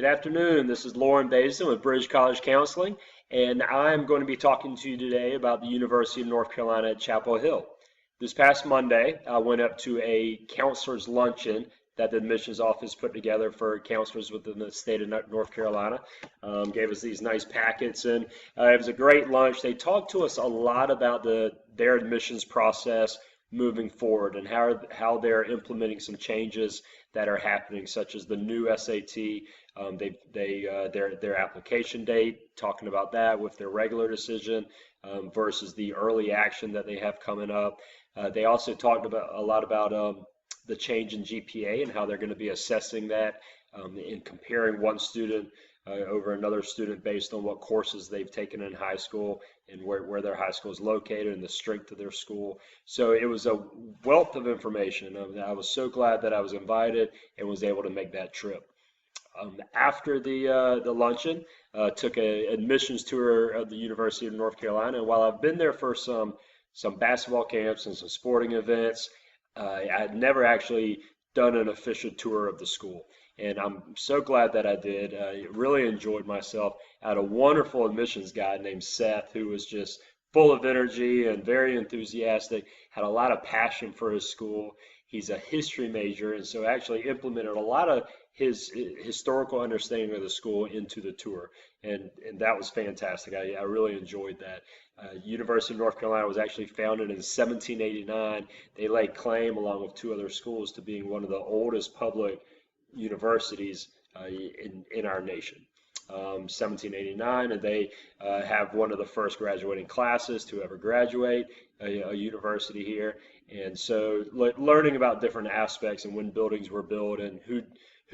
Good afternoon. This is Lauren Basin with Bridge College Counseling, and I'm going to be talking to you today about the University of North Carolina at Chapel Hill. This past Monday, I went up to a counselor's luncheon that the admissions office put together for counselors within the state of North Carolina. Gave us these nice packets, and it was a great lunch. They talked to us a lot about their admissions process moving forward and how they're implementing some changes that are happening, such as the new SAT. Their application date, talking about that with their regular decision versus the early action that they have coming up. They also talked about a lot about the change in GPA and how they're going to be assessing that and comparing one student over another student based on what courses they've taken in high school and where their high school is located and the strength of their school. So it was a wealth of information. I was so glad that I was invited and was able to make that trip. After the luncheon, took an admissions tour of the University of North Carolina. And while I've been there for some basketball camps and some sporting events, I had never actually done an official tour of the school. And I'm so glad that I did. I really enjoyed myself. I had a wonderful admissions guy named Seth who was just full of energy and very enthusiastic, had a lot of passion for his school. He's a history major, and so actually implemented a lot of his historical understanding of the school into the tour, and that was fantastic. I really enjoyed that. University of North Carolina was actually founded in 1789. They lay claim, along with two other schools, to being one of the oldest public universities in our nation. 1789, and they have one of the first graduating classes to ever graduate a university here. And so learning about different aspects and when buildings were built and who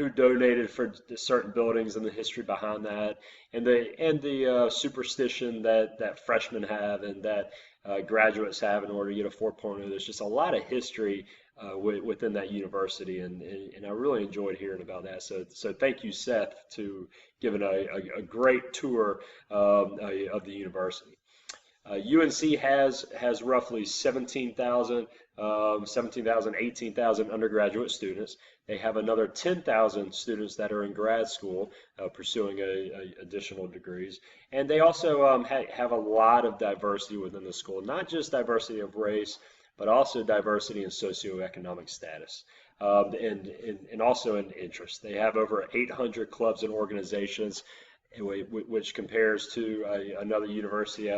donated for certain buildings and the history behind that, and the superstition that freshmen have and that graduates have in order to get a 4.0. There's just a lot of history within that university, and I really enjoyed hearing about that. So thank you, Seth, to giving a great tour of the university. UNC has roughly 17,000, 18,000 undergraduate students. They have another 10,000 students that are in grad school pursuing additional degrees. And they also have a lot of diversity within the school, not just diversity of race, but also diversity in socioeconomic status. And also in interest. They have over 800 clubs and organizations, which compares to another university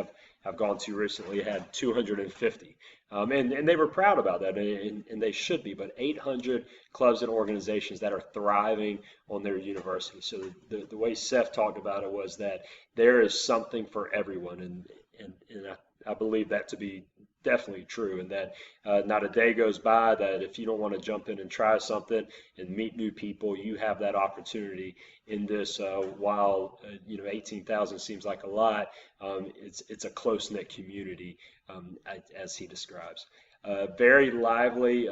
I've gone to recently had 250. And they were proud about that, and they should be, but 800 clubs and organizations that are thriving on their university. So the way Seth talked about it was that there is something for everyone, and I believe that to be definitely true, and that not a day goes by that if you don't want to jump in and try something and meet new people, you have that opportunity in this. While 18,000 seems like a lot, it's a close-knit community, as he describes. Very lively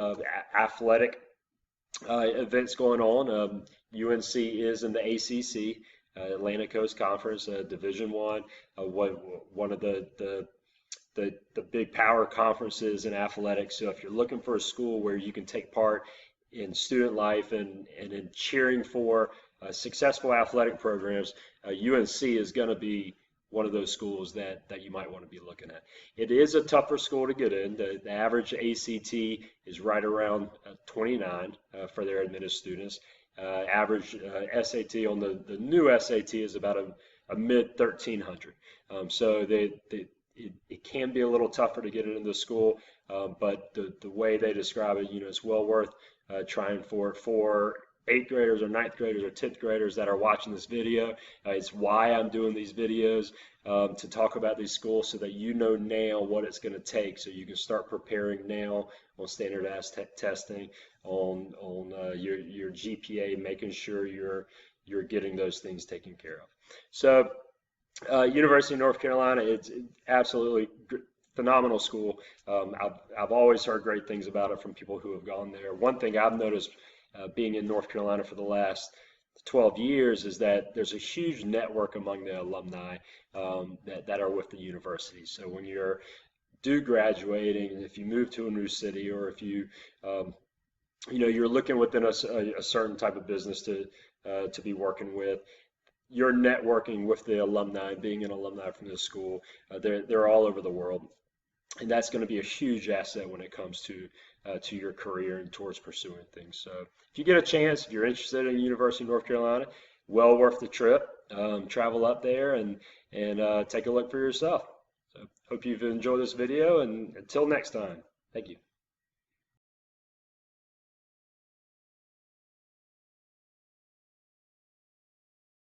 athletic events going on. UNC is in the ACC, Atlantic Coast Conference, Division I, one of the big power conferences in athletics. So if you're looking for a school where you can take part in student life and in cheering for successful athletic programs, UNC is going to be one of those schools that you might want to be looking at. It is a tougher school to get in. The average ACT is right around 29 for their admitted students. Average SAT on the new SAT is about a mid 1300. So it can be a little tougher to get into the school, but the way they describe it, it's well worth trying for 8th graders or 9th graders or 10th graders that are watching this video. It's why I'm doing these videos, to talk about these schools so that you know now what it's going to take, so you can start preparing now on standardized testing, on your GPA, making sure you're getting those things taken care of. So University of North Carolina, it's absolutely phenomenal school. I've always heard great things about it from people who have gone there. One thing I've noticed being in North Carolina for the last 12 years is that there's a huge network among the alumni that are with the university. So when you're graduating, if you move to a new city, or if you you're looking within a certain type of business to be working with. You're networking with the alumni, being an alumni from this school. They're all over the world, and that's going to be a huge asset when it comes to your career and towards pursuing things. So if you get a chance, if you're interested in University of North Carolina, well worth the trip. Travel up there and take a look for yourself. So hope you've enjoyed this video, and until next time, thank you.